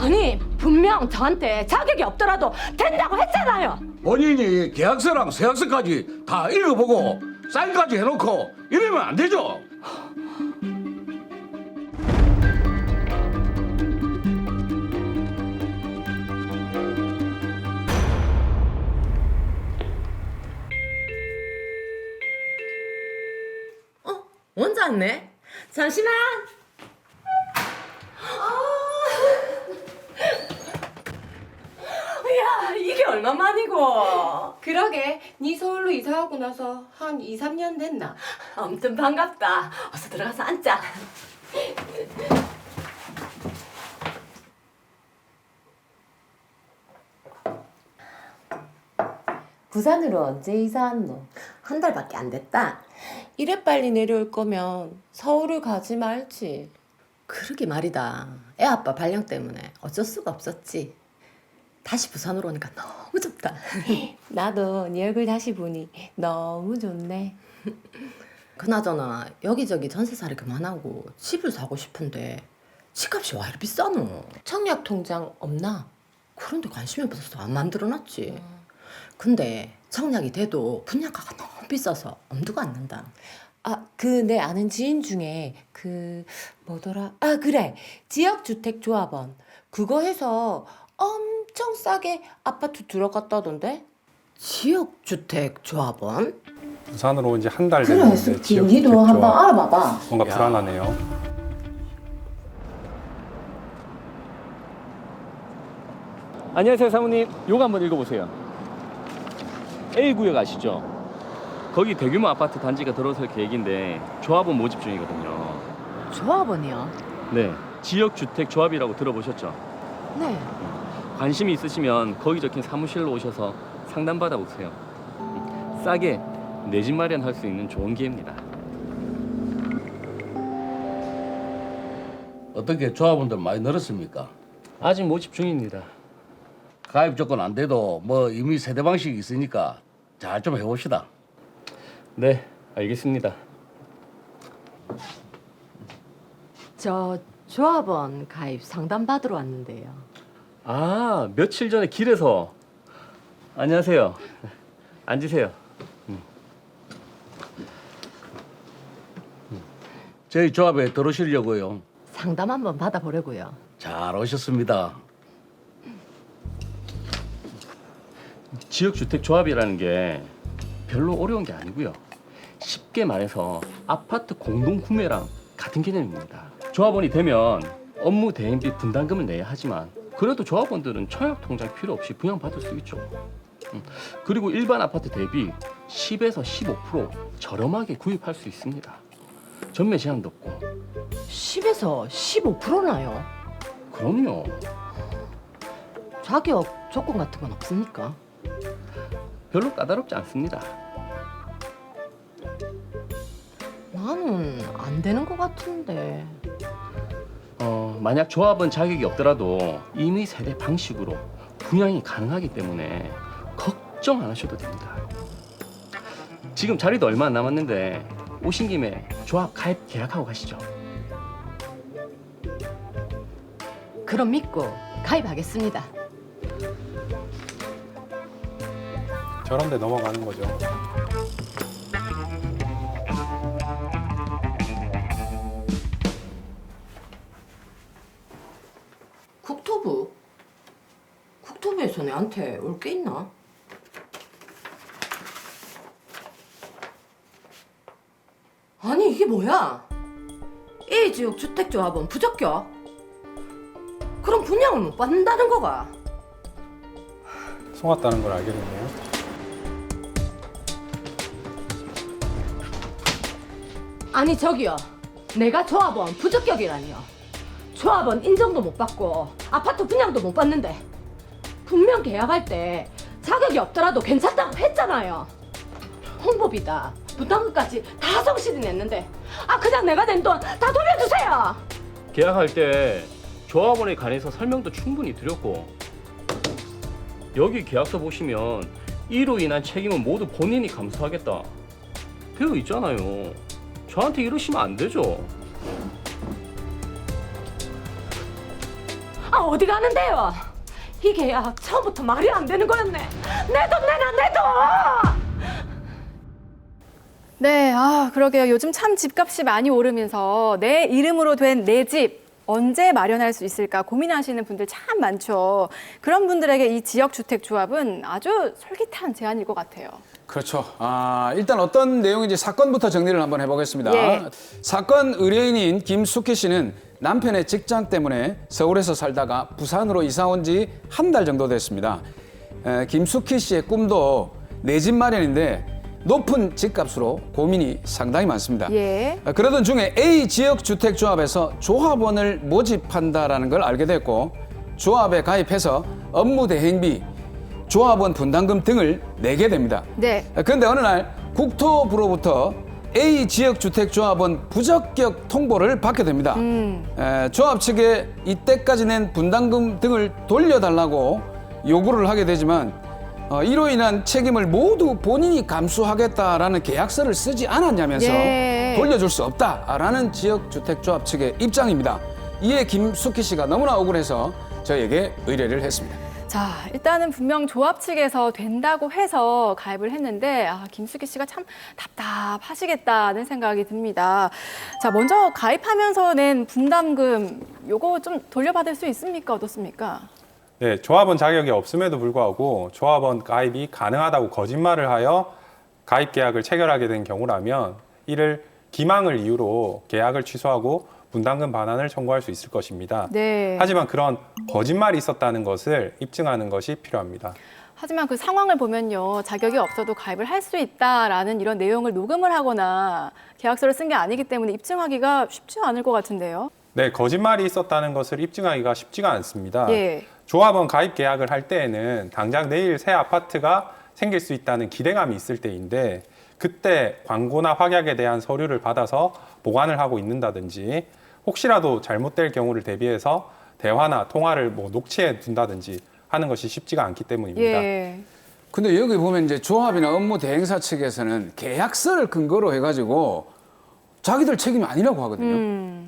아니 분명 저한테 자격이 없더라도 된다고 했잖아요. 본인이 계약서랑 서약서까지 다 읽어보고 사인까지 해놓고 이러면 안 되죠. 원장네? 잠시만. 야, 이게 얼마만이고? 그러게, 네 서울로 이사하고 나서 한 2, 3년 됐나? 아무튼 반갑다. 어서 들어가서 앉자. 부산으로 언제 이사왔노? 한 달밖에 안 됐다. 이래 빨리 내려올 거면 서울을 가지 말지. 그러게 말이다. 애 아빠 발령 때문에 어쩔 수가 없었지. 다시 부산으로 오니까 너무 좋다. 나도 네 얼굴 다시 보니 너무 좋네. 그나저나 여기저기 전세살이 그만하고 집을 사고 싶은데 집값이 와 이리 비싸노? 청약 통장 없나? 그런데 관심이 없어서 안 만들어놨지. 근데 청약이 돼도 분양가가 너무 비싸서 엄두가 안 난다. 아, 그 내 아는 지인 중에 그 뭐더라? 아, 그래. 지역주택조합원. 그거 해서 엄청 싸게 아파트 들어갔다던데? 지역주택 조합원? 부산으로 온 지 한 달 그래, 됐는데 숲이 니도 한번 알아봐봐. 뭔가 야. 불안하네요. 안녕하세요 사모님. 요거 한번 읽어보세요. A구역 아시죠? 거기 대규모 아파트 단지가 들어설 계획인데 조합원 모집 중이거든요. 조합원이요? 네, 지역주택조합이라고 들어보셨죠? 네. 관심이 있으시면 거기 적힌 사무실로 오셔서 상담 받아보세요. 싸게 내 집 마련할 수 있는 좋은 기회입니다. 어떻게 조합원들 많이 늘었습니까? 아직 모집 중입니다. 가입 조건 안 돼도 뭐 이미 세대 방식이 있으니까 잘 좀 해봅시다. 네, 알겠습니다. 저 조합원 가입 상담 받으러 왔는데요. 아, 며칠 전에 길에서. 안녕하세요. 앉으세요. 저희 조합에 들어오시려고요. 상담 한번 받아보려고요. 잘 오셨습니다. 지역주택조합이라는 게 별로 어려운 게 아니고요. 쉽게 말해서 아파트 공동구매랑 같은 개념입니다. 조합원이 되면 업무 대행비 분담금을 내야 하지만 그래도 조합원들은 청약통장 필요 없이 분양받을 수 있죠. 그리고 일반 아파트 대비 10에서 15% 저렴하게 구입할 수 있습니다. 전매 제한도 없고. 10에서 15%나요? 그럼요. 자격 조건 같은 건 없습니까? 별로 까다롭지 않습니다. 나는 안 되는 것 같은데. 만약 조합은 자격이 없더라도 이미 세대 방식으로 분양이 가능하기 때문에 걱정 안 하셔도 됩니다. 지금 자리도 얼마 안 남았는데 오신 김에 조합 가입 계약하고 가시죠. 그럼 믿고 가입하겠습니다. 저런데 넘어가는 거죠. 국토부? 국토부에서 내한테 올 게 있나? 아니 이게 뭐야? A지역 주택조합원 부적격? 그럼 분양을 못 받는다는 거가? 속았다는 걸 알게 됐네요. 아니 저기요, 내가 조합원 부적격이라니요. 조합원 인정도 못 받고 아파트 분양도 못 받는데 분명 계약할 때 자격이 없더라도 괜찮다고 했잖아요. 홍보비다 부담금까지 다 성실히 냈는데 그냥 내가 낸 돈 다 돌려주세요. 계약할 때 조합원에 관해서 설명도 충분히 드렸고 여기 계약서 보시면 이로 인한 책임은 모두 본인이 감수하겠다 되어 있잖아요. 저한테 이러시면 안 되죠. 어디 가는데요? 이 계약 처음부터 말이 안 되는 거였네. 내 돈 내놔, 내 돈! 네, 그러게요. 요즘 참 집값이 많이 오르면서 내 이름으로 된 내 집 언제 마련할 수 있을까 고민하시는 분들 참 많죠. 그런 분들에게 이 지역주택조합은 아주 솔깃한 제안일 것 같아요. 그렇죠. 일단 어떤 내용인지 사건부터 정리를 한번 해보겠습니다. 예. 사건 의뢰인인 김숙희 씨는 남편의 직장 때문에 서울에서 살다가 부산으로 이사 온 지 한 달 정도 됐습니다. 김숙희 씨의 꿈도 내 집 마련인데 높은 집값으로 고민이 상당히 많습니다. 예. 그러던 중에 A 지역주택조합에서 조합원을 모집한다라는 걸 알게 됐고 조합에 가입해서 업무 대행비, 조합원 분담금 등을 내게 됩니다. 네. 그런데 어느 날 국토부로부터 A 지역주택조합원 부적격 통보를 받게 됩니다. 조합 측에 이때까지 낸 분담금 등을 돌려달라고 요구를 하게 되지만 이로 인한 책임을 모두 본인이 감수하겠다라는 계약서를 쓰지 않았냐면서 예. 돌려줄 수 없다라는 지역주택조합 측의 입장입니다. 이에 김숙희 씨가 너무나 억울해서 저에게 의뢰를 했습니다. 자, 일단은 분명 조합 측에서 된다고 해서 가입을 했는데 김숙희 씨가 참 답답하시겠다는 생각이 듭니다. 자, 먼저 가입하면서 낸 분담금 요거 좀 돌려받을 수 있습니까? 어떻습니까? 네, 조합원 자격이 없음에도 불구하고 조합원 가입이 가능하다고 거짓말을 하여 가입 계약을 체결하게 된 경우라면 이를 기망을 이유로 계약을 취소하고 분담금 반환을 청구할 수 있을 것입니다. 네. 하지만 그런 거짓말이 있었다는 것을 입증하는 것이 필요합니다. 하지만 그 상황을 보면요, 자격이 없어도 가입을 할 수 있다라는 이런 내용을 녹음을 하거나 계약서를 쓴 게 아니기 때문에 입증하기가 쉽지 않을 것 같은데요. 네, 거짓말이 있었다는 것을 입증하기가 쉽지가 않습니다. 예. 조합원 가입 계약을 할 때에는 당장 내일 새 아파트가 생길 수 있다는 기대감이 있을 때인데 그때 광고나 확약에 대한 서류를 받아서 보관을 하고 있는다든지 혹시라도 잘못될 경우를 대비해서 대화나 통화를 녹취해 둔다든지 하는 것이 쉽지가 않기 때문입니다. 예. 근데 여기 보면 이제 조합이나 업무 대행사 측에서는 계약서를 근거로 해가지고 자기들 책임이 아니라고 하거든요.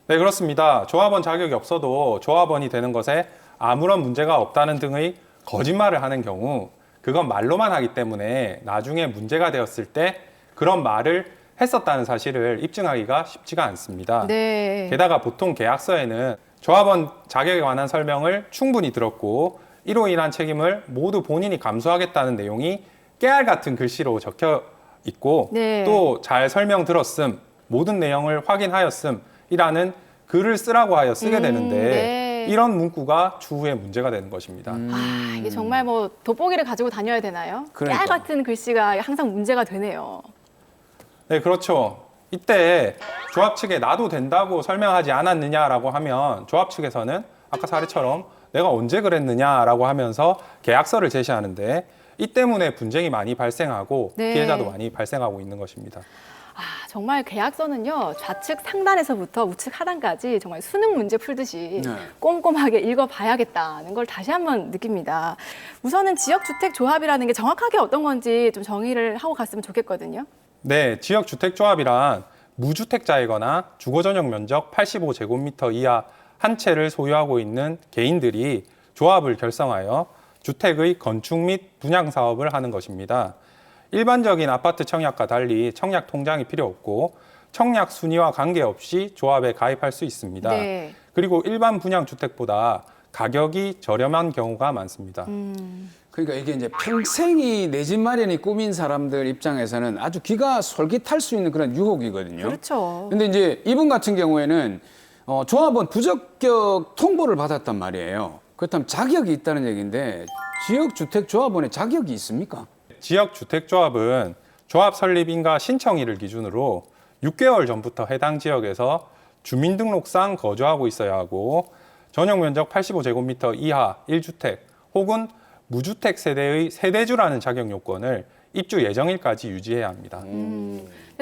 네, 그렇습니다. 조합원 자격이 없어도 조합원이 되는 것에 아무런 문제가 없다는 등의 거짓말을 하는 경우 그건 말로만 하기 때문에 나중에 문제가 되었을 때 그런 말을 했었다는 사실을 입증하기가 쉽지가 않습니다. 네. 게다가 보통 계약서에는 조합원 자격에 관한 설명을 충분히 들었고 이로 인한 책임을 모두 본인이 감수하겠다는 내용이 깨알 같은 글씨로 적혀 있고 네. 또 잘 설명 들었음, 모든 내용을 확인하였음이라는 글을 쓰라고 하여 쓰게 되는데 네. 이런 문구가 추후에 문제가 되는 것입니다. 이게 정말 뭐 돋보기를 가지고 다녀야 되나요? 그러니까. 깨알 같은 글씨가 항상 문제가 되네요. 네, 그렇죠. 이때 조합 측에 나도 된다고 설명하지 않았느냐라고 하면 조합 측에서는 아까 사례처럼 내가 언제 그랬느냐라고 하면서 계약서를 제시하는데 이 때문에 분쟁이 많이 발생하고 네. 피해자도 많이 발생하고 있는 것입니다. 정말 계약서는요, 좌측 상단에서부터 우측 하단까지 정말 수능 문제 풀듯이 네. 꼼꼼하게 읽어봐야겠다는 걸 다시 한번 느낍니다. 우선은 지역주택조합이라는 게 정확하게 어떤 건지 좀 정의를 하고 갔으면 좋겠거든요. 네, 지역주택조합이란 무주택자이거나 주거전용 면적 85제곱미터 이하 한 채를 소유하고 있는 개인들이 조합을 결성하여 주택의 건축 및 분양 사업을 하는 것입니다. 일반적인 아파트 청약과 달리 청약 통장이 필요 없고 청약 순위와 관계없이 조합에 가입할 수 있습니다. 네. 그리고 일반 분양 주택보다 가격이 저렴한 경우가 많습니다. 그러니까 이게 이제 평생이 내 집 마련이 꿈인 사람들 입장에서는 아주 귀가 솔깃할 수 있는 그런 유혹이거든요. 그렇죠. 근데 이제 이분 같은 경우에는 조합원 부적격 통보를 받았단 말이에요. 그렇다면 자격이 있다는 얘기인데 지역주택조합원에 자격이 있습니까? 지역주택조합은 조합 설립인가 신청일을 기준으로 6개월 전부터 해당 지역에서 주민등록상 거주하고 있어야 하고 전용 면적 85제곱미터 이하 1주택 혹은 무주택 세대의 세대주라는 자격 요건을 입주 예정일까지 유지해야 합니다.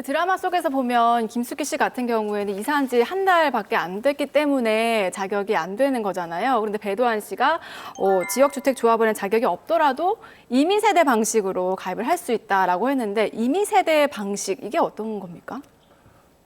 드라마 속에서 보면 김숙희 씨 같은 경우에는 이사한 지 한 달밖에 안 됐기 때문에 자격이 안 되는 거잖아요. 그런데 배도환 씨가 지역주택조합원의 자격이 없더라도 임의세대 방식으로 가입을 할 수 있다라고 했는데 임의세대 방식 이게 어떤 겁니까?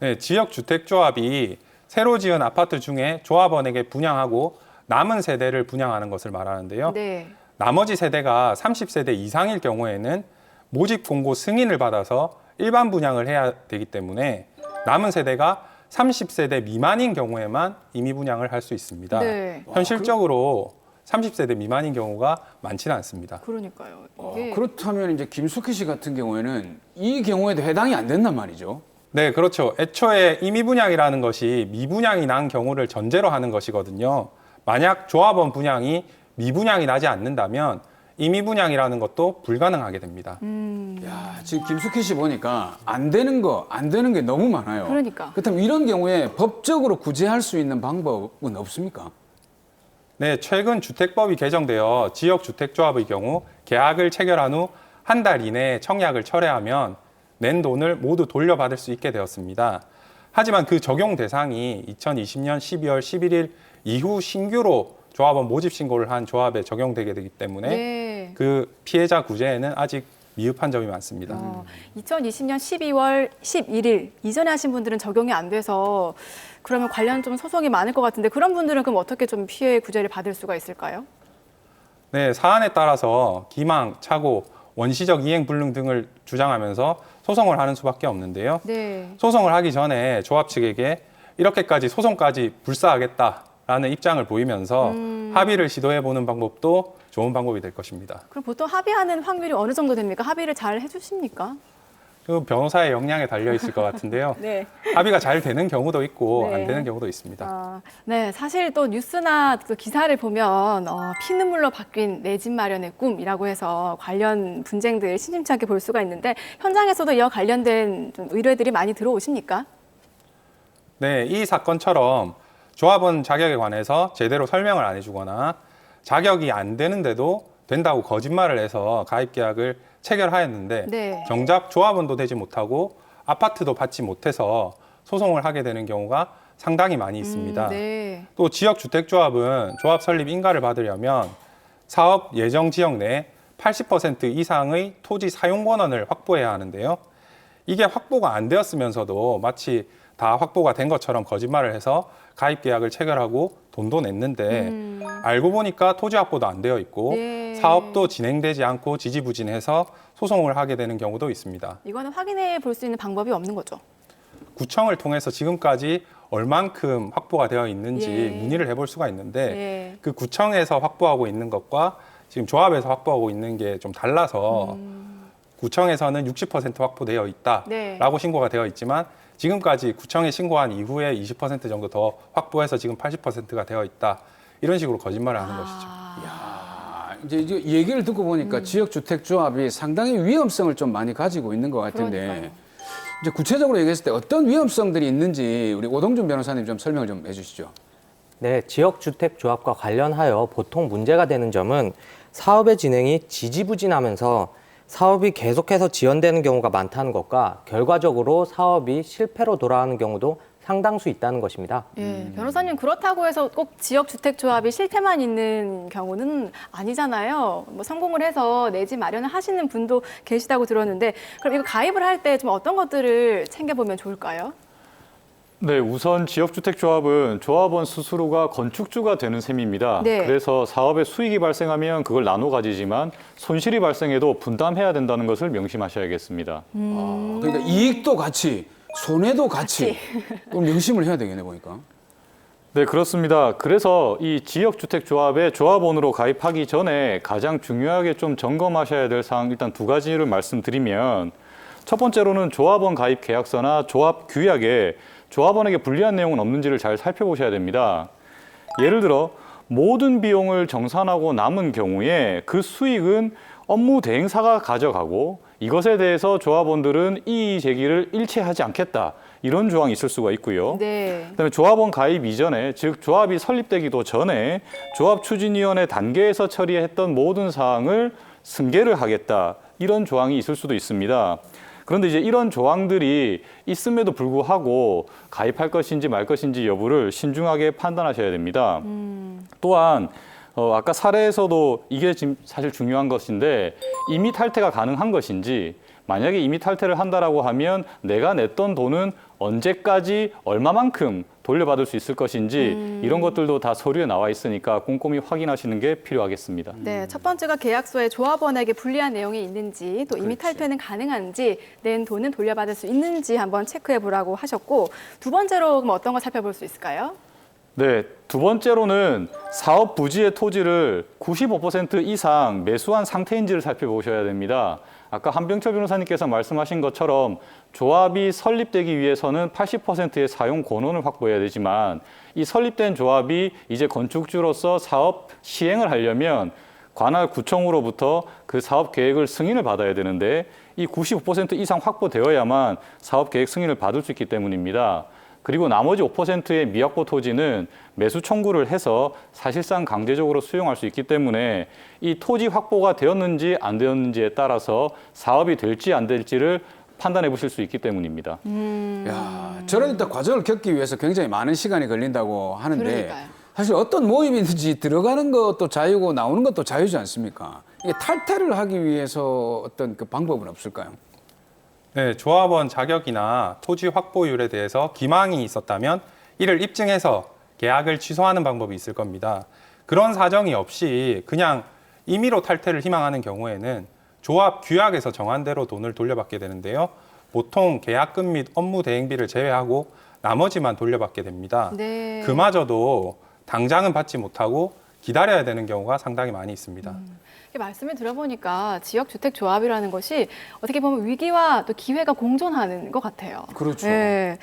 네, 지역주택조합이 새로 지은 아파트 중에 조합원에게 분양하고 남은 세대를 분양하는 것을 말하는데요. 네. 나머지 세대가 30세대 이상일 경우에는 모집 공고 승인을 받아서 일반 분양을 해야 되기 때문에 남은 세대가 30세대 미만인 경우에만 임의 분양을 할 수 있습니다. 네. 현실적으로 30세대 미만인 경우가 많지는 않습니다. 그러니까요. 이게 그렇다면 이제 김숙희 씨 같은 경우에는 이 경우에도 해당이 안 된단 말이죠. 네, 그렇죠. 애초에 임의 분양이라는 것이 미분양이 난 경우를 전제로 하는 것이거든요. 만약 조합원 분양이 미분양이 나지 않는다면 임의 분양이라는 것도 불가능하게 됩니다. 야, 지금 김숙희 씨 보니까 안 되는 게 너무 많아요. 그러니까. 그렇다면 이런 경우에 법적으로 구제할 수 있는 방법은 없습니까? 네, 최근 주택법이 개정되어 지역주택조합의 경우 계약을 체결한 후 한 달 이내에 청약을 철회하면 낸 돈을 모두 돌려받을 수 있게 되었습니다. 하지만 그 적용 대상이 2020년 12월 11일 이후 신규로 조합원 모집 신고를 한 조합에 적용되게 되기 때문에 네. 그 피해자 구제에는 아직 미흡한 점이 많습니다. 2020년 12월 11일 이전에 하신 분들은 적용이 안 돼서 그러면 관련 좀 소송이 많을 것 같은데 그런 분들은 그럼 어떻게 좀 피해 구제를 받을 수가 있을까요? 네, 사안에 따라서 기망, 착오, 원시적 이행 불능 등을 주장하면서 소송을 하는 수밖에 없는데요. 네. 소송을 하기 전에 조합 측에게 이렇게까지 소송까지 불사하겠다라는 입장을 보이면서 합의를 시도해보는 방법도 좋은 방법이 될 것입니다. 그럼 보통 합의하는 확률이 어느 정도 됩니까? 합의를 잘 해주십니까? 그 변호사의 역량에 달려 있을 것 같은데요. 네. 합의가 잘 되는 경우도 있고 네. 안 되는 경우도 있습니다. 네, 사실 또 뉴스나 또 기사를 보면 피눈물로 바뀐 내 집 마련의 꿈이라고 해서 관련 분쟁들 심심찮게 볼 수가 있는데 현장에서도 이와 관련된 좀 의뢰들이 많이 들어오십니까? 네, 이 사건처럼 조합원 자격에 관해서 제대로 설명을 안 해주거나 자격이 안 되는데도 된다고 거짓말을 해서 가입 계약을 체결하였는데 네. 정작 조합원도 되지 못하고 아파트도 받지 못해서 소송을 하게 되는 경우가 상당히 많이 있습니다. 네. 또 지역주택조합은 조합 설립 인가를 받으려면 사업 예정 지역 내 80% 이상의 토지 사용 권한을 확보해야 하는데요. 이게 확보가 안 되었으면서도 마치 다 확보가 된 것처럼 거짓말을 해서 가입 계약을 체결하고 돈도 냈는데 알고 보니까 토지 확보도 안 되어 있고 네. 사업도 진행되지 않고 지지부진해서 소송을 하게 되는 경우도 있습니다. 이거는 확인해 볼 수 있는 방법이 없는 거죠. 구청을 통해서 지금까지 얼만큼 확보가 되어 있는지 예. 문의를 해볼 수가 있는데 네. 그 구청에서 확보하고 있는 것과 지금 조합에서 확보하고 있는 게 좀 달라서 구청에서는 60% 확보되어 있다라고 네. 신고가 되어 있지만 지금까지 구청에 신고한 이후에 20% 정도 더 확보해서 지금 80%가 되어 있다. 이런 식으로 거짓말을 하는 것이죠. 아, 이제 얘기를 듣고 보니까 지역주택조합이 상당히 위험성을 좀 많이 가지고 있는 것 같은데 그러니까요. 이제 구체적으로 얘기했을 때 어떤 위험성들이 있는지 우리 오동준 변호사님 좀 설명을 좀 해주시죠. 네, 지역주택조합과 관련하여 보통 문제가 되는 점은 사업의 진행이 지지부진하면서 사업이 계속해서 지연되는 경우가 많다는 것과 결과적으로 사업이 실패로 돌아가는 경우도 상당수 있다는 것입니다. 예, 변호사님 그렇다고 해서 꼭 지역주택조합이 실패만 있는 경우는 아니잖아요. 뭐 성공을 해서 내 집 마련을 하시는 분도 계시다고 들었는데 그럼 이거 가입을 할 때 좀 어떤 것들을 챙겨보면 좋을까요? 네, 우선 지역주택조합은 조합원 스스로가 건축주가 되는 셈입니다. 네. 그래서 사업에 수익이 발생하면 그걸 나눠 가지지만 손실이 발생해도 분담해야 된다는 것을 명심하셔야겠습니다. 아, 그러니까 이익도 같이, 손해도 같이 그럼 명심을 해야 되겠네 보니까. 네, 그렇습니다. 그래서 이 지역주택조합에 조합원으로 가입하기 전에 가장 중요하게 좀 점검하셔야 될 사항 일단 두 가지를 말씀드리면 첫 번째로는 조합원 가입 계약서나 조합 규약에 조합원에게 불리한 내용은 없는지를 잘 살펴보셔야 됩니다. 예를 들어 모든 비용을 정산하고 남은 경우에 그 수익은 업무 대행사가 가져가고 이것에 대해서 조합원들은 이의 제기를 일체하지 않겠다. 이런 조항이 있을 수가 있고요. 네. 그다음에 조합원 가입 이전에, 즉 조합이 설립되기도 전에 조합추진위원회 단계에서 처리했던 모든 사항을 승계를 하겠다. 이런 조항이 있을 수도 있습니다. 그런데 이제 이런 조항들이 있음에도 불구하고 가입할 것인지 말 것인지 여부를 신중하게 판단하셔야 됩니다. 또한 아까 사례에서도 이게 지금 사실 중요한 것인데 임의 탈퇴가 가능한 것인지 만약에 임의 탈퇴를 한다라고 하면 내가 냈던 돈은 언제까지 얼마만큼 돌려받을 수 있을 것인지 이런 것들도 다 서류에 나와 있으니까 꼼꼼히 확인하시는 게 필요하겠습니다. 네, 첫 번째가 계약서에 조합원에게 불리한 내용이 있는지 또 이미 탈퇴는 가능한지 낸 돈은 돌려받을 수 있는지 한번 체크해 보라고 하셨고 두 번째로 그럼 어떤 거 살펴볼 수 있을까요? 네, 두 번째로는 사업 부지의 토지를 95% 이상 매수한 상태인지를 살펴보셔야 됩니다. 아까 한병철 변호사님께서 말씀하신 것처럼 조합이 설립되기 위해서는 80%의 사용 권원을 확보해야 되지만 이 설립된 조합이 이제 건축주로서 사업 시행을 하려면 관할 구청으로부터 그 사업 계획을 승인을 받아야 되는데 이 95% 이상 확보되어야만 사업 계획 승인을 받을 수 있기 때문입니다. 그리고 나머지 5%의 미확보 토지는 매수 청구를 해서 사실상 강제적으로 수용할 수 있기 때문에 이 토지 확보가 되었는지 안 되었는지에 따라서 사업이 될지 안 될지를 판단해 보실 수 있기 때문입니다. 야, 저런 일단 과정을 겪기 위해서 굉장히 많은 시간이 걸린다고 하는데 그러니까요. 사실 어떤 모임이든지 들어가는 것도 자유고 나오는 것도 자유지 않습니까? 이게 탈퇴를 하기 위해서 어떤 그 방법은 없을까요? 네, 조합원 자격이나 토지 확보율에 대해서 기망이 있었다면 이를 입증해서 계약을 취소하는 방법이 있을 겁니다. 그런 사정이 없이 그냥 임의로 탈퇴를 희망하는 경우에는 조합 규약에서 정한 대로 돈을 돌려받게 되는데요. 보통 계약금 및 업무 대행비를 제외하고 나머지만 돌려받게 됩니다. 네. 그마저도 당장은 받지 못하고 기다려야 되는 경우가 상당히 많이 있습니다. 말씀을 들어보니까 지역주택조합이라는 것이 어떻게 보면 위기와 또 기회가 공존하는 것 같아요. 그렇죠. 네.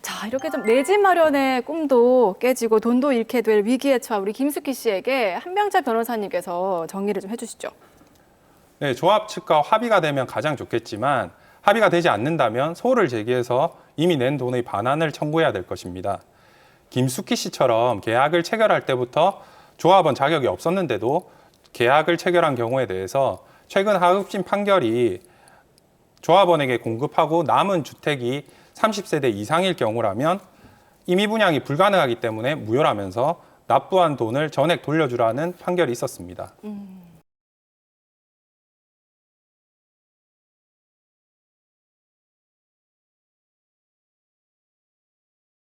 자, 이렇게 좀 내 집 마련의 꿈도 깨지고 돈도 잃게 될 위기에 처한 우리 김숙희 씨에게 한병철 변호사님께서 정리를 좀 해주시죠. 네, 조합 측과 합의가 되면 가장 좋겠지만 합의가 되지 않는다면 소를 제기해서 이미 낸 돈의 반환을 청구해야 될 것입니다. 김숙희 씨처럼 계약을 체결할 때부터 조합원 자격이 없었는데도 계약을 체결한 경우에 대해서 최근 하급심 판결이 조합원에게 공급하고 남은 주택이 30세대 이상일 경우라면 임의 분양이 불가능하기 때문에 무효라면서 납부한 돈을 전액 돌려주라는 판결이 있었습니다.